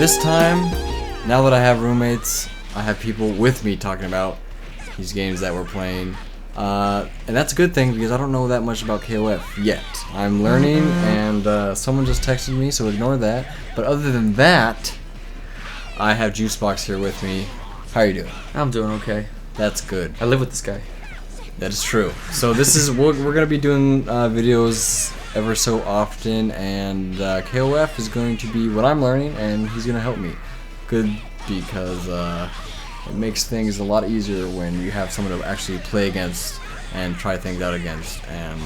this time, now that I have roommates, I have people with me talking about these games that we're playing. And that's a good thing because I don't know that much about KOF yet. I'm learning, and someone just texted me, so ignore that. But other than that, I have Juicebox here with me. How are you doing? I'm doing okay. That's good. I live with this guy. That is true. So this is we're gonna be doing videos ever so often, and KOF is going to be what I'm learning, and he's gonna help me. Good, because it makes things a lot easier when you have someone to actually play against and try things out against, and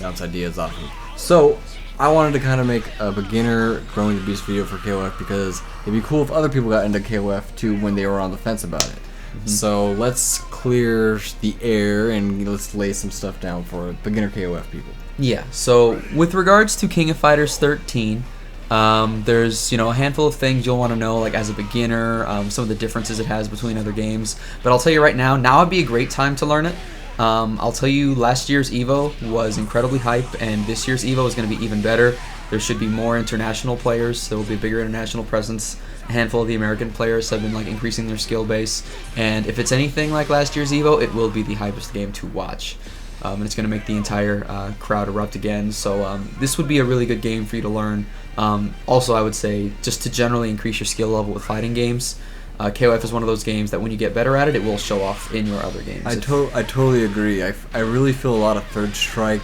bounce ideas off of. So I wanted to kind of make a beginner growing the beast video for KOF because it'd be cool if other people got into KOF too when they were on the fence about it. So let's clear the air and let's lay some stuff down for beginner KOF people. Yeah, so with regards to King of Fighters 13, there's a handful of things you'll want to know, like as a beginner, some of the differences it has between other games. But I'll tell you right now would be a great time to learn it. I'll tell you, last year's EVO was incredibly hype, and this year's EVO is going to be even better. There should be more international players. There will be a bigger international presence. A handful of the American players have been increasing their skill base, and if it's anything like last year's EVO, it will be the hypest game to watch. And it's going to make the entire crowd erupt again. So this would be a really good game for you to learn. Also, I would say just to generally increase your skill level with fighting games. KOF is one of those games that when you get better at it, it will show off in your other games. I totally agree. I really feel a lot of Third Strike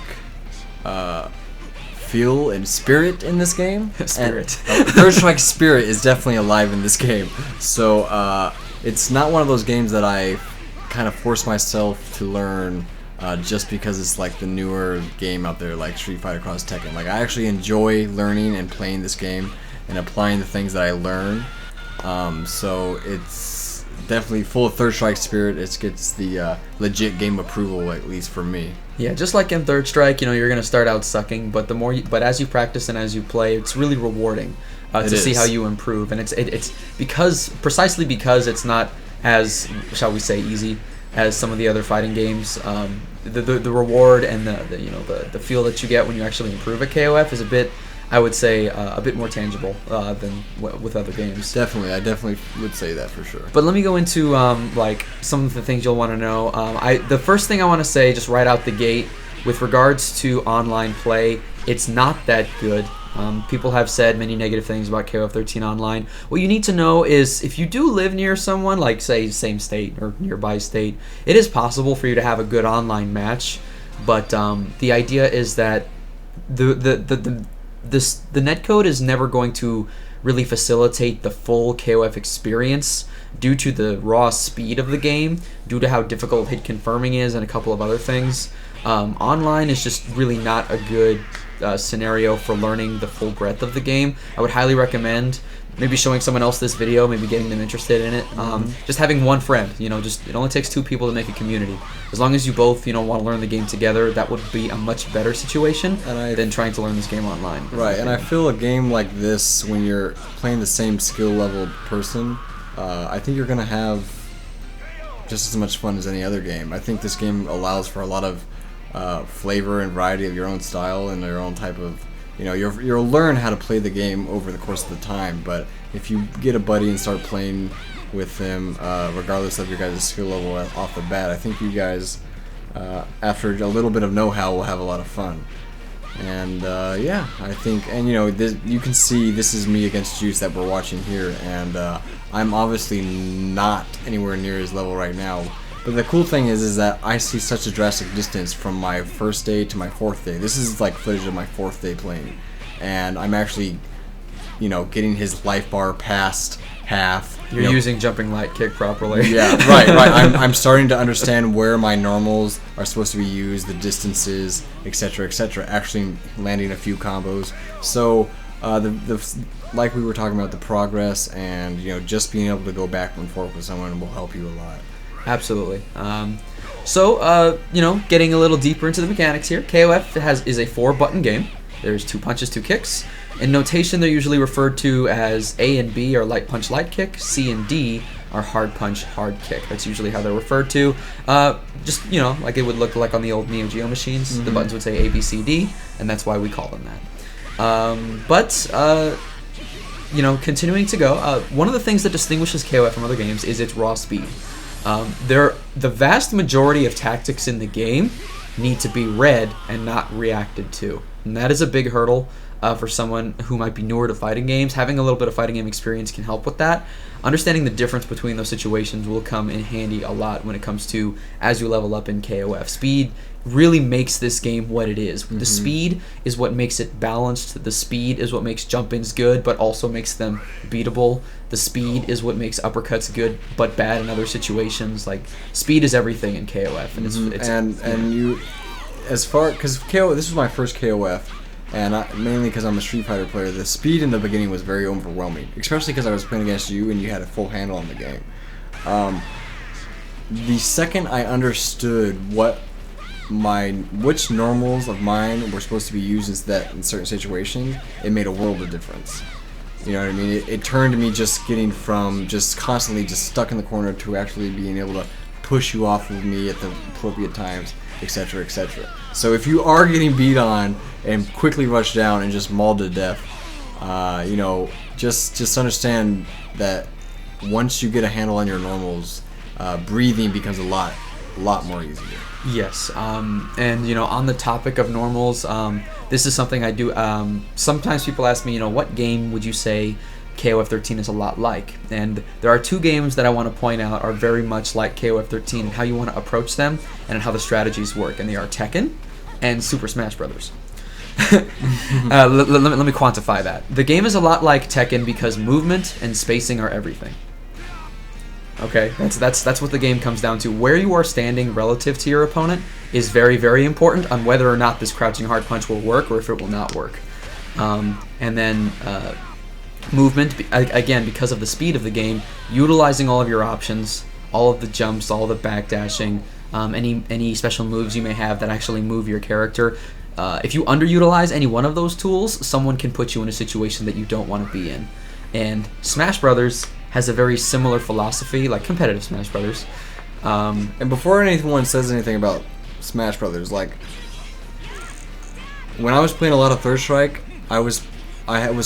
feel and spirit in this game. Spirit. Third Strike spirit is definitely alive in this game. So it's not one of those games that I kind of force myself to learn just because it's like the newer game out there, like Street Fighter Cross Tekken. Like, I actually enjoy learning and playing this game and applying the things that I learn. So it's definitely full of Third Strike spirit. It gets the legit game approval, at least for me. Yeah, just like in Third Strike, you're gonna start out sucking, but but as you practice and as you play, it's really rewarding to see how you improve. And it's precisely because it's not as, shall we say, easy as some of the other fighting games. The reward and the feel that you get when you actually improve at KOF is a bit, I would say, a bit more tangible than with other games. Definitely, I definitely would say that for sure. But let me go into some of the things you'll want to know. The first thing I want to say, just right out the gate, with regards to online play, it's not that good. People have said many negative things about KOF 13 online. What you need to know is, if you do live near someone, like say same state or nearby state, it is possible for you to have a good online match. But the idea is that the netcode is never going to really facilitate the full KOF experience due to the raw speed of the game, due to how difficult hit confirming is, and a couple of other things. Online is just really not a good scenario for learning the full breadth of the game. I would highly recommend maybe showing someone else this video, maybe getting them interested in it. Just having one friend, it only takes two people to make a community. As long as you both, want to learn the game together, that would be a much better situation than trying to learn this game online. Right, and I feel a game like this, when you're playing the same skill level person, I think you're going to have just as much fun as any other game. I think this game allows for a lot of flavor and variety of your own style and your own type of, you'll learn how to play the game over the course of the time. But if you get a buddy and start playing with them, regardless of your guys' skill level off the bat, I think you guys, after a little bit of know-how, will have a lot of fun. And yeah, I think, and you can see this is me against Juice that we're watching here, and I'm obviously not anywhere near his level right now. But the cool thing is that I see such a drastic distance from my first day to my fourth day. This is like footage of my fourth day playing, and I'm actually, getting his life bar past half. You're using jumping light kick properly. Yeah, right. I'm starting to understand where my normals are supposed to be used, the distances, etc., actually landing a few combos. So like we were talking about, the progress and just being able to go back and forth with someone will help you a lot. Absolutely. Getting a little deeper into the mechanics here, KOF is a 4-button game. There's 2 punches, 2 kicks. In notation, they're usually referred to as A and B are light punch, light kick. C and D are hard punch, hard kick. That's usually how they're referred to. Just, like it would look like on the old Neo Geo machines. The buttons would say A, B, C, D, and that's why we call them that. continuing to go, one of the things that distinguishes KOF from other games is its raw speed. The vast majority of tactics in the game need to be read and not reacted to. And that is a big hurdle for someone who might be newer to fighting games. Having a little bit of fighting game experience can help with that. Understanding the difference between those situations will come in handy a lot when it comes to as you level up in KOF. Speed really makes this game what it is. The speed is what makes it balanced. The speed is what makes jump-ins good, but also makes them beatable. The speed is what makes uppercuts good, but bad in other situations. Like, speed is everything in KOF, and you, as far because KOF, this was my first KOF, and mainly because I'm a Street Fighter player. The speed in the beginning was very overwhelming, especially because I was playing against you and you had a full handle on the game. The second I understood which normals of mine were supposed to be used in certain situations, it made a world of difference. You know what I mean? It turned me just getting from just constantly just stuck in the corner to actually being able to push you off of me at the appropriate times, etc., etc. So if you are getting beat on and quickly rush down and just mauled to death, just understand that once you get a handle on your normals, breathing becomes a lot more easier. Yes, and on the topic of normals, this is something I do. Sometimes people ask me, what game would you say KOF-13 is a lot like? And there are two games that I want to point out are very much like KOF-13 and how you want to approach them and how the strategies work. And they are Tekken and Super Smash Brothers. Let me quantify that. The game is a lot like Tekken because movement and spacing are everything. Okay, that's what the game comes down to. Where you are standing relative to your opponent is very, very important on whether or not this crouching hard punch will work or if it will not work. And then movement, again, because of the speed of the game, utilizing all of your options, all of the jumps, all the backdashing, any special moves you may have that actually move your character. If you underutilize any one of those tools, someone can put you in a situation that you don't want to be in. And Smash Brothers has a very similar philosophy, like competitive Smash Brothers. And before anyone says anything about Smash Brothers, like when I was playing a lot of Third Strike, I was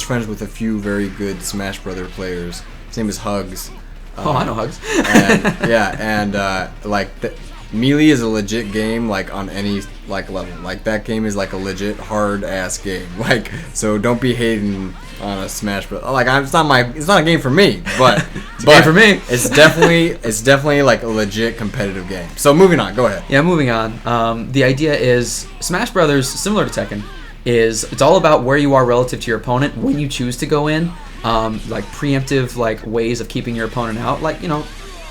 friends with a few very good Smash Brother players. His name is Hugs. I know Hugs. Melee is a legit game, like on any level. Like that game is like a legit hard ass game. Like, so don't be hating on a Smash Bros. Like, it's not a game for me, but it's a game for me. It's definitely like a legit competitive game. So moving on, go ahead. Yeah, moving on. The idea is Smash Brothers, similar to Tekken, it's all about where you are relative to your opponent when you choose to go in. Like preemptive ways of keeping your opponent out.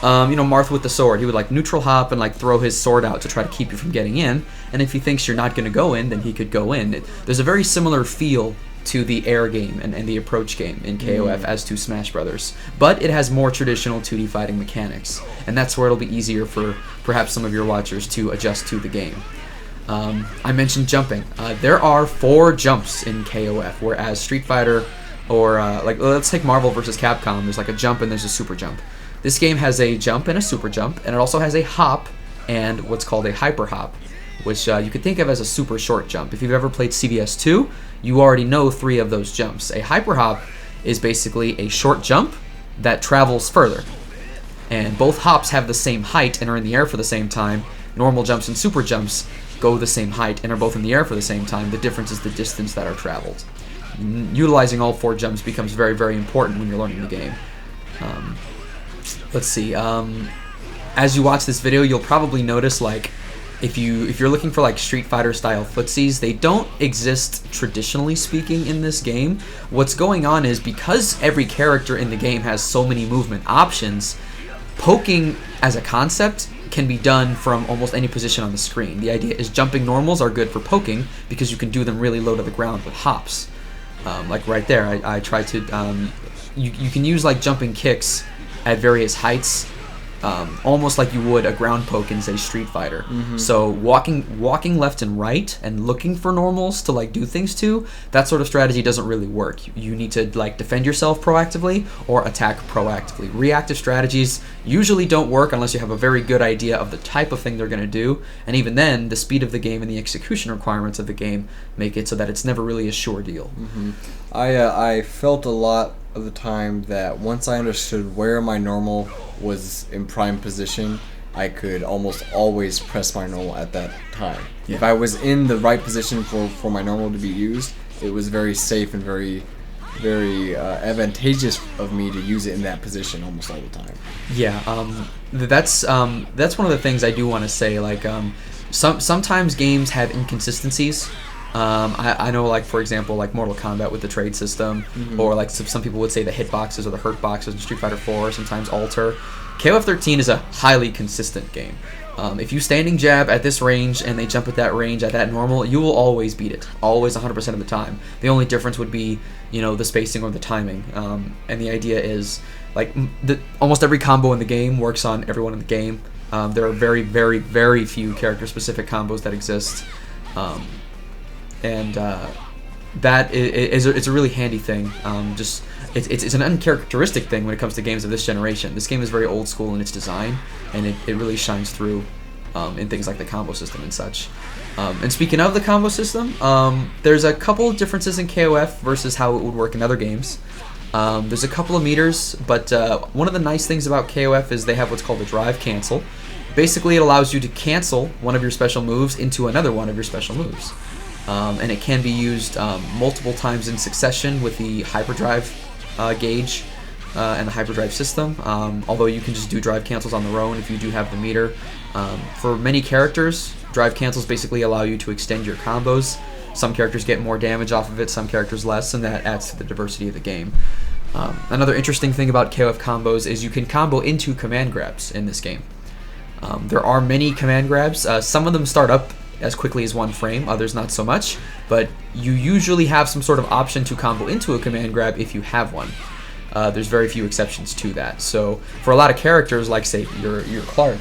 Marth with the sword, he would neutral hop and throw his sword out to try to keep you from getting in. And if he thinks you're not going to go in, then he could go in. There's a very similar feel to the air game and the approach game in KOF as to Smash Brothers. But it has more traditional 2D fighting mechanics. And that's where it'll be easier for perhaps some of your watchers to adjust to the game. I mentioned jumping. There are 4 jumps in KOF, whereas Street Fighter or let's take Marvel vs. Capcom, there's a jump and there's a super jump. This game has a jump and a super jump, and it also has a hop and what's called a hyper hop, which you could think of as a super short jump. If you've ever played CVS 2, you already know 3 of those jumps. A hyper hop is basically a short jump that travels further. And both hops have the same height and are in the air for the same time. Normal jumps and super jumps go the same height and are both in the air for the same time. The difference is the distance that are traveled. Utilizing all 4 jumps becomes very, very important when you're learning the game. Let's see. As you watch this video, you'll probably notice if you're looking for Street Fighter style footsies, they don't exist traditionally speaking in this game. What's going on is because every character in the game has so many movement options, poking as a concept can be done from almost any position on the screen. The idea is jumping normals are good for poking because you can do them really low to the ground with hops. Like right there, I tried to. You can use jumping kicks at various heights, almost like you would a ground poke in, say, Street Fighter. So walking left and right and looking for normals to do things to, that sort of strategy doesn't really work. You need to defend yourself proactively or attack proactively. Reactive strategies usually don't work unless you have a very good idea of the type of thing they're going to do, and even then, the speed of the game and the execution requirements of the game make it so that it's never really a sure deal. I felt a lot of the time that once I understood where my normal was in prime position, I could almost always press my normal at that time. Yeah. If I was in the right position for my normal to be used, it was very safe and very advantageous of me to use it in that position almost all the time. Yeah, that's one of the things I do want to say. Like, sometimes games have inconsistencies. I know, like, for example, like Mortal Kombat with the trade system, or like some people would say the hitboxes or the hurt boxes in Street Fighter 4 sometimes alter. KOF 13 is a highly consistent game. If you standing jab at this range and they jump at that range at that normal, you will always beat it, always 100% of the time. The only difference would be, the spacing or the timing. And the idea is, like, almost every combo in the game works on everyone in the game. There are very, very, very few character-specific combos that exist. That it's a really handy thing. It's an uncharacteristic thing when it comes to games of this generation. This game is very old school in its design, and it really shines through in things like the combo system and such. And speaking of the combo system, there's a couple of differences in KOF versus how it would work in other games. There's a couple of meters, but one of the nice things about KOF is they have what's called a drive cancel. Basically, it allows you to cancel one of your special moves into another one of your special moves. And it can be used multiple times in succession with the hyperdrive gauge and the hyperdrive system, although you can just do drive cancels on their own if you do have the meter. For many characters, drive cancels basically allow you to extend your combos. Some characters get more damage off of it, some characters less, and that adds to the diversity of the game. Another interesting thing about KOF combos is you can combo into command grabs in this game. There are many command grabs. Some of them start up as quickly as one frame, others not so much, but you usually have some sort of option to combo into a command grab if you have one. There's very few exceptions to that. So for a lot of characters, like say your Clark,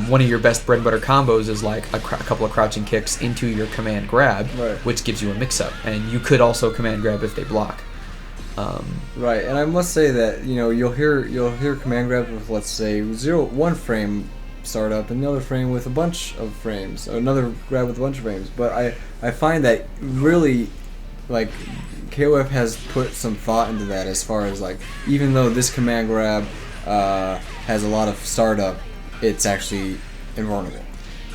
one of your best bread and butter combos is like a couple of crouching kicks into your command grab, right, which gives you a mix-up, and you could also command grab if they block. Right, and I must say that you'll hear command grabs with, let's say, one frame start up, and another frame with a bunch of frames, or another grab with a bunch of frames. But I find that really, like, KOF has put some thought into that, as far as, like, even though this command grab has a lot of startup, it's actually invulnerable.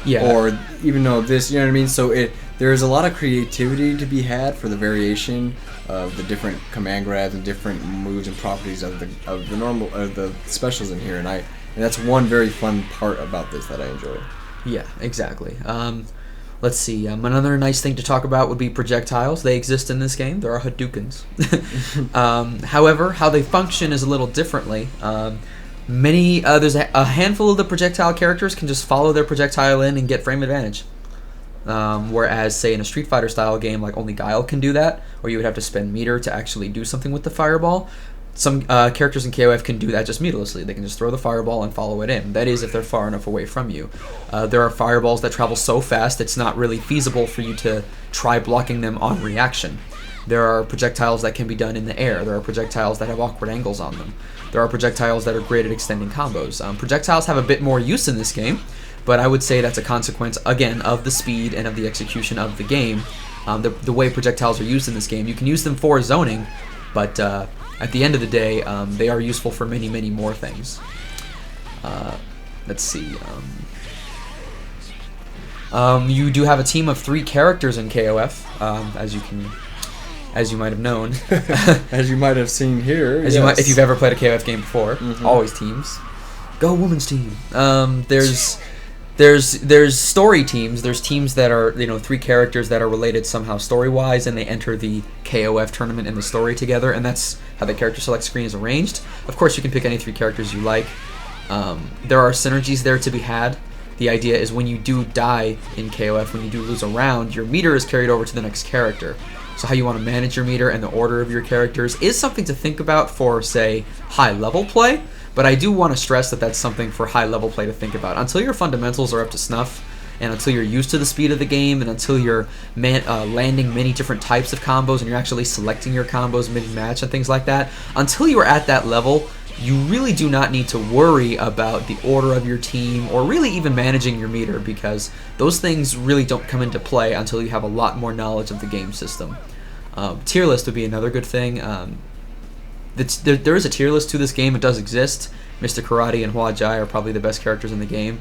Yeah. Or even though this, you know what I mean? So there's a lot of creativity to be had for the variation of the different command grabs and different moves and properties of the normal the specials in here, and that's one very fun part about this that I enjoy. Yeah, exactly. Let's see. Another nice thing to talk about would be projectiles. They exist in this game. There are Hadoukens. However, how they function is a little differently. There's a handful of the projectile characters can just follow their projectile in and get frame advantage. Whereas, say, in a Street Fighter style game, like only Guile can do that, or you would have to spend meter to actually do something with the fireball. Some characters in KOF can do that just meterlessly. They can just throw the fireball and follow it in. That is, if they're far enough away from you. There are fireballs that travel so fast it's not really feasible for you to try blocking them on reaction. There are projectiles that can be done in the air. There are projectiles that have awkward angles on them. There are projectiles that are great at extending combos. Projectiles have a bit more use in this game, but I would say that's a consequence, again, of the speed and of the execution of the game. The way projectiles are used in this game, you can use them for zoning, but at the end of the day, they are useful for many, many more things. Let's see. You do have a team of 3 characters in KOF, as you might have known. As you might have seen here. If you've ever played a KOF game before, always teams. Go women's team. There's story teams. There's teams that are 3 characters that are related somehow story-wise, and they enter the KOF tournament in the story together, and that's how the character select screen is arranged. Of course, you can pick any 3 characters you like. There are synergies there to be had. The idea is when you do die in KOF, when you do lose a round, your meter is carried over to the next character. So how you want to manage your meter and the order of your characters is something to think about for, say, high-level play. But I do want to stress that that's something for high-level play to think about. Until your fundamentals are up to snuff, and until you're used to the speed of the game, and until you're landing many different types of combos, and you're actually selecting your combos mid-match and things like that, until you are at that level, you really do not need to worry about the order of your team, or really even managing your meter, because those things really don't come into play until you have a lot more knowledge of the game system. Tier list would be another good thing. there is a tier list to this game. It does exist. Mr. Karate and Hua Jai are probably the best characters in the game.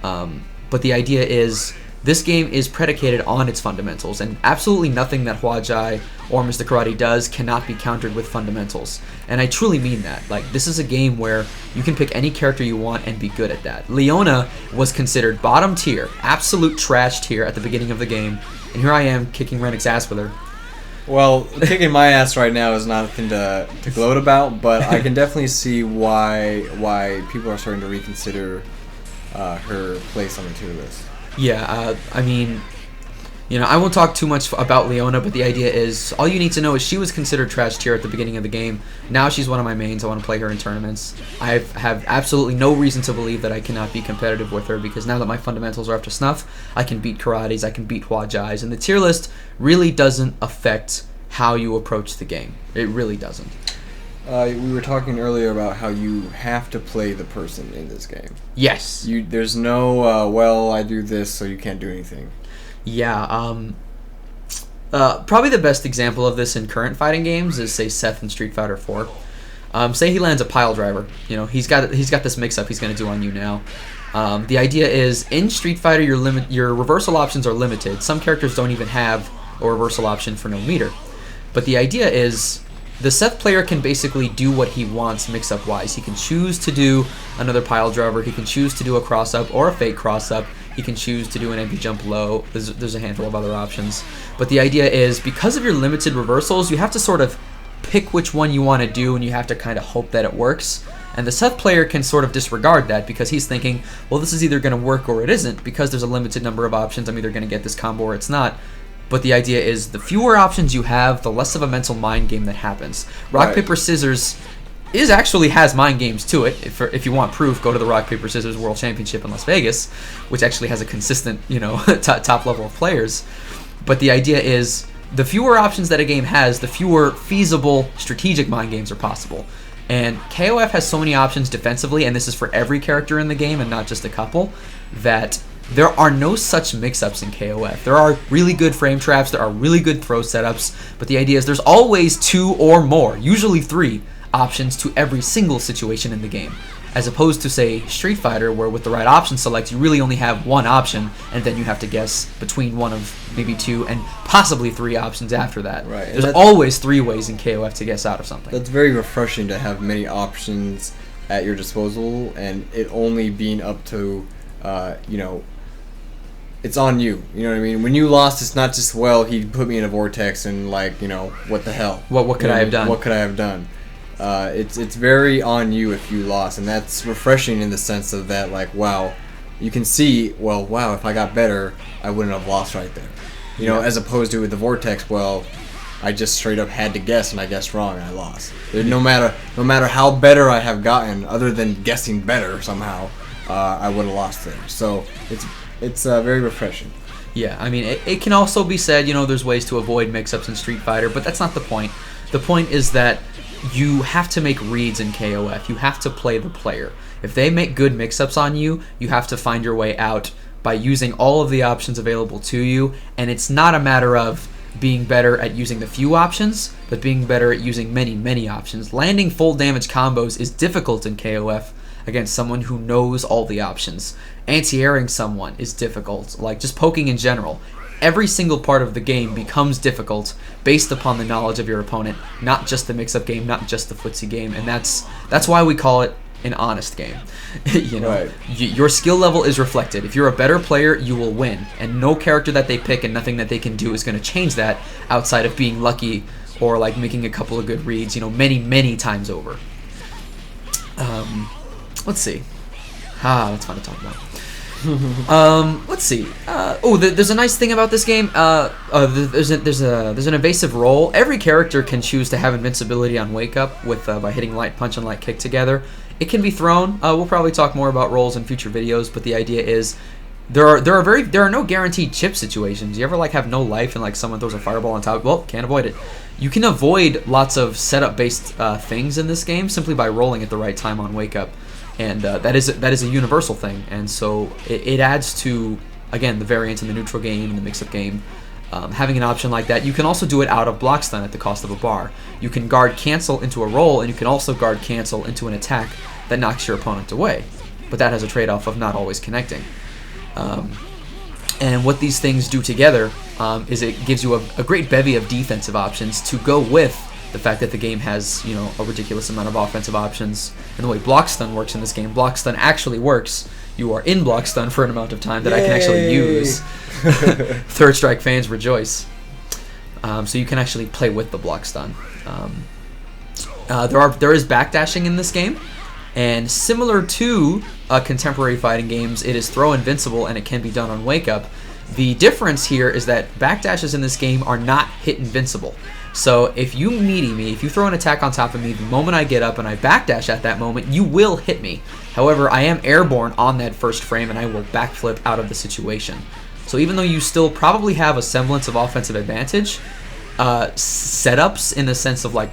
But the idea is this game is predicated on its fundamentals, and absolutely nothing that Hua Jai or Mr. Karate does cannot be countered with fundamentals. And I truly mean that. Like, this is a game where you can pick any character you want and be good at that. Leona was considered bottom tier, absolute trash tier at the beginning of the game, and here I am kicking ReNiC's ass with her. Well, kicking my ass right now is not a thing to gloat about, but I can definitely see why people are starting to reconsider her place on the tier list. Yeah, I mean, you know, I won't talk too much about Leona, but the idea is, all you need to know is she was considered trash tier at the beginning of the game. Now she's one of my mains. I want to play her in tournaments. I have absolutely no reason to believe that I cannot be competitive with her, because now that my fundamentals are up to snuff, I can beat Karates, I can beat Hua Jais, and the tier list really doesn't affect how you approach the game. It really doesn't. We were talking earlier about how you have to play the person in this game. Yes. There's no, well, I do this, so you can't do anything. Yeah, probably the best example of this in current fighting games is, say, Seth in Street Fighter 4. Say he lands a pile driver. You know, he's got this mix-up he's going to do on you now. The idea is, in Street Fighter, your reversal options are limited. Some characters don't even have a reversal option for no meter. But the idea is, the Seth player can basically do what he wants mix-up wise. He can choose to do another pile driver, he can choose to do a cross-up or a fake cross-up, he can choose to do an MP jump low. There's a handful of other options. But the idea is, because of your limited reversals, you have to sort of pick which one you want to do, and you have to kind of hope that it works. And the Seth player can sort of disregard that, because he's thinking, well, this is either going to work or it isn't. Because there's a limited number of options, I'm either going to get this combo or it's not. But the idea is, the fewer options you have, the less of a mental mind game that happens. Rock, paper, scissors actually has mind games to it. If you want proof, go to the Rock, paper, scissors World Championship in Las Vegas, which actually has a consistent, you know, top level of players. But the idea is, the fewer options that a game has, the fewer feasible strategic mind games are possible. And KOF has so many options defensively, and this is for every character in the game and not just a couple, that there are no such mix-ups in KOF. There are really good frame traps, there are really good throw setups, but the idea is there's always 2 or more, usually 3, options to every single situation in the game. As opposed to, say, Street Fighter, where with the right option select, you really only have 1 option, and then you have to guess between one of maybe 2 and possibly 3 options after that. Right. There's always 3 ways in KOF to guess out of something. That's very refreshing to have many options at your disposal, and it only being up to, you know, it's on you. You know what I mean? When you lost, it's not just, well, he put me in a vortex and, like, you know, what the hell? What could I have done? What could I have done? It's very on you if you lost, and that's refreshing in the sense of that, like, wow, you can see, well, wow, if I got better, I wouldn't have lost right there. You know, as opposed to with the vortex, well, I just straight up had to guess, and I guessed wrong, and I lost. No matter how better I have gotten, other than guessing better somehow, I would have lost there. So it's very refreshing. Yeah, I mean, it can also be said, you know, there's ways to avoid mix-ups in Street Fighter, but that's not the point. The point is that you have to make reads in KOF. You have to play the player. If they make good mix-ups on you, you have to find your way out by using all of the options available to you, and it's not a matter of being better at using the few options, but being better at using many options. Landing full damage combos is difficult in KOF against someone who knows all the options. Anti-airing someone is difficult, like just poking in general. Every single part of the game becomes difficult based upon the knowledge of your opponent, not just the mix-up game, not just the footsie game, and that's why we call it an honest game. You know, right. Your skill level is reflected. If you're a better player, you will win, and no character that they pick and nothing that they can do is going to change that outside of being lucky or like making a couple of good reads, you know, many times over. Let's see. That's fun to talk about. Let's see. There's a nice thing about this game. There's an evasive roll. Every character can choose to have invincibility on wake up with by hitting light punch and light kick together. It can be thrown. We'll probably talk more about rolls in future videos, but the idea is there are no guaranteed chip situations. You ever like have no life and like someone throws a fireball on top? Well, can't avoid it. You can avoid lots of setup based things in this game simply by rolling at the right time on wake up. And that is a universal thing, and so it adds to, again, the variance in the neutral game and the mix-up game. Having an option like that, you can also do it out of block stun at the cost of a bar. You can guard cancel into a roll, and you can also guard cancel into an attack that knocks your opponent away. But that has a trade-off of not always connecting. And what these things do together is it gives you a great bevy of defensive options to go with the fact that the game has, you know, a ridiculous amount of offensive options. And the way block stun works in this game, block stun actually works. You are in block stun for an amount of time that I can actually use. Third Strike fans rejoice. So you can actually play with the block stun. There is backdashing in this game, and similar to contemporary fighting games, it is throw invincible and it can be done on wake up. The difference here is that backdashes in this game are not hit invincible. So if you meaty me, if you throw an attack on top of me, the moment I get up and I backdash at that moment, you will hit me. However, I am airborne on that first frame and I will backflip out of the situation. So even though you still probably have a semblance of offensive advantage, setups in the sense of like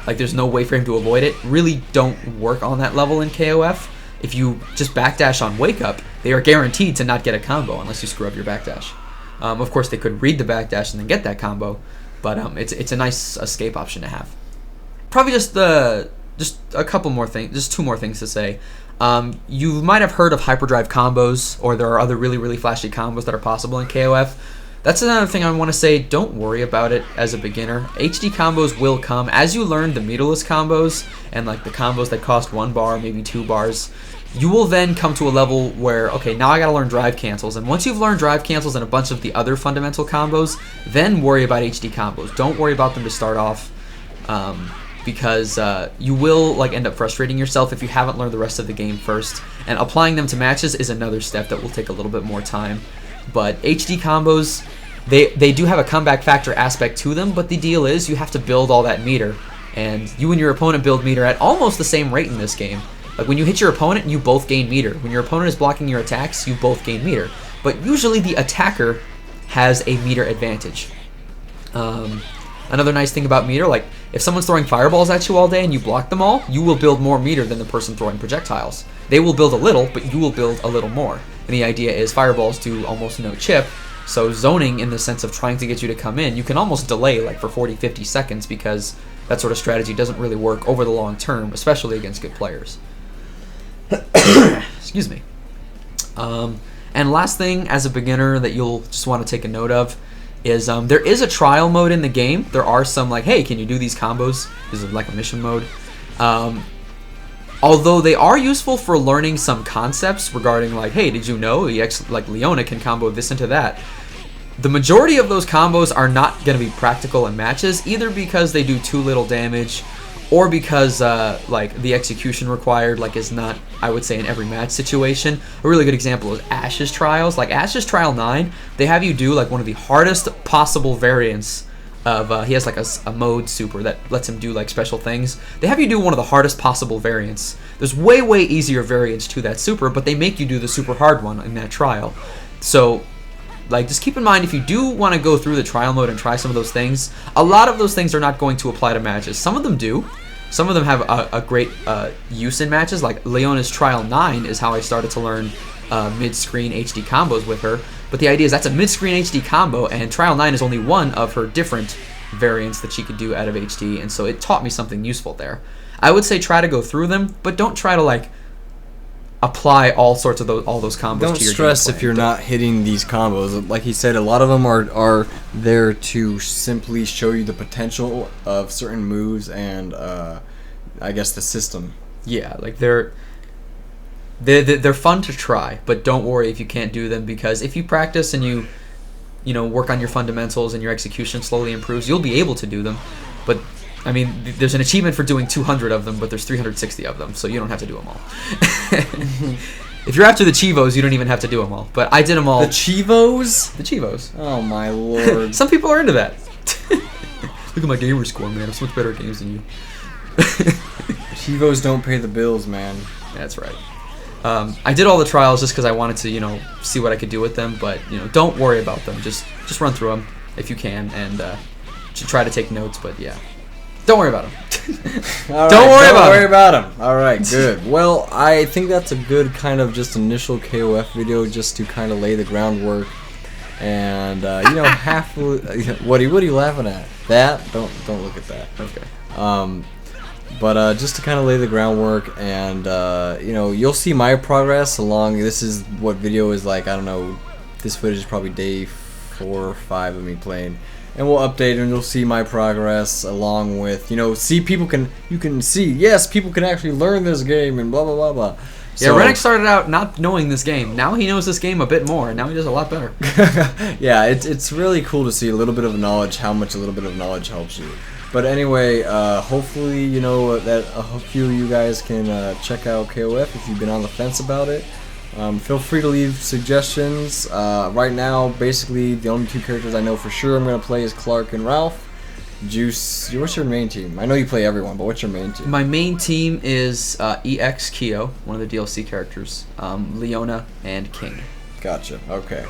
there's no way for him to avoid it really don't work on that level in KOF. If you just backdash on wake up, they are guaranteed to not get a combo unless you screw up your backdash. Of course, they could read the backdash and then get that combo, but it's a nice escape option to have. Probably just a couple more things, just two more things to say. You might have heard of hyperdrive combos, or there are other really, really flashy combos that are possible in KOF. That's another thing I want to say. Don't worry about it as a beginner. HD combos will come as you learn the meterless combos and like the combos that cost 1 bar, maybe 2 bars. You will then come to a level where, okay, now I gotta learn drive cancels, and once you've learned drive cancels and a bunch of the other fundamental combos, then worry about HD combos. Don't worry about them to start off, because you will like end up frustrating yourself if you haven't learned the rest of the game first, and applying them to matches is another step that will take a little bit more time. But HD combos, they do have a comeback factor aspect to them, but the deal is you have to build all that meter, and you and your opponent build meter at almost the same rate in this game. Like when you hit your opponent, you both gain meter. When your opponent is blocking your attacks, you both gain meter. But usually the attacker has a meter advantage. Another nice thing about meter, like if someone's throwing fireballs at you all day and you block them all, you will build more meter than the person throwing projectiles. They will build a little, but you will build a little more. And the idea is fireballs do almost no chip, so zoning in the sense of trying to get you to come in, you can almost delay like for 40-50 seconds because that sort of strategy doesn't really work over the long term, especially against good players. Excuse me. And last thing as a beginner that you'll just want to take a note of is there is a trial mode in the game. There are some like, hey, can you do these combos? This is like a mission mode. Although they are useful for learning some concepts regarding like, hey, did you know like Leona can combo this into that? The majority of those combos are not going to be practical in matches, either because they do too little damage, or because like the execution required like is not, I would say, in every match situation. A really good example is Ash's trials. Like Ash's trial 9, they have you do like one of the hardest possible variants of he has like a mode super that lets him do like special things. They have you do one of the hardest possible variants. There's way easier variants to that super, but they make you do the super hard one in that trial. So like, just keep in mind, if you do want to go through the trial mode and try some of those things, a lot of those things are not going to apply to matches. Some of them do. Some of them have a great use in matches. Like Leona's Trial 9 is how I started to learn mid-screen HD combos with her. But the idea is that's a mid-screen HD combo, and Trial 9 is only one of her different variants that she could do out of HD, and so it taught me something useful there. I would say try to go through them, but don't try to like apply all sorts of all those combos Don't to your stress gameplay. if you're not hitting these combos. Like he said, a lot of them are there to simply show you the potential of certain moves and I guess the system. Yeah, like they're fun to try, but don't worry if you can't do them, because if you practice and you work on your fundamentals and your execution slowly improves, you'll be able to do them. But I mean, there's an achievement for doing 200 of them, but there's 360 of them, so you don't have to do them all. If you're after the Chivos, you don't even have to do them all. But I did them all. The Chivos? The Chivos. Oh my lord. Some people are into that. Look at my gamer score, man. I'm so much better at games than you. Chivos don't pay the bills, man. That's right. I did all the trials just because I wanted to, see what I could do with them. But don't worry about them. Just run through them if you can, and try to take notes. But yeah. Don't worry about them. Don't worry about them. All right, good. Well, I think that's a good kind of just initial KOF video just to kind of lay the groundwork. And you know, what are you laughing at? That don't look at that. Okay. But just to kind of lay the groundwork, and you know, you'll see my progress along. This is what video is like. I don't know. This footage is probably day 4 or 5 of me playing, and we'll update, and you'll see my progress along with, you know, you can see, yes, people can actually learn this game and blah blah blah blah. Yeah, ReNiC started out not knowing this game. Now he knows this game a bit more, and now he does a lot better. Yeah, it's really cool to see a little bit of knowledge, how much a little bit of knowledge helps you. But anyway, hopefully, you know, that a few of you guys can check out KOF if you've been on the fence about it. Feel free to leave suggestions. Right now, basically, the only 2 characters I know for sure I'm going to play is Clark and Ralph. Juice, what's your main team? I know you play everyone, but what's your main team? My main team is EX Kyo, one of the DLC characters, Leona, and King. Gotcha. Okay,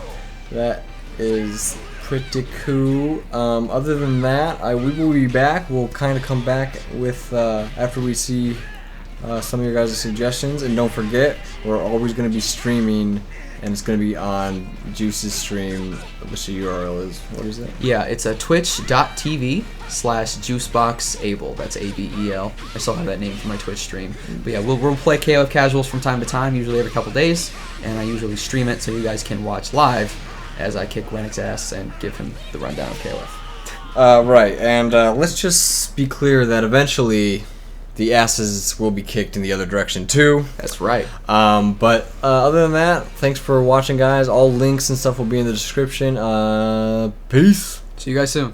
that is pretty cool. Other than that, we will be back. We'll kind of come back with after we see some of your guys' suggestions, and don't forget, we're always going to be streaming. And it's going to be on Juice's stream, which the URL is, what is it? Yeah, it's twitch.tv/juiceboxable. That's ABEL. I still have that name for my Twitch stream. But yeah, we'll play KOF Casuals from time to time, usually every couple days. And I usually stream it so you guys can watch live as I kick ReNiC's ass and give him the rundown of KOF. Right, and let's just be clear that eventually the asses will be kicked in the other direction too. That's right. But other than that, thanks for watching, guys. All links and stuff will be in the description. Peace. See you guys soon.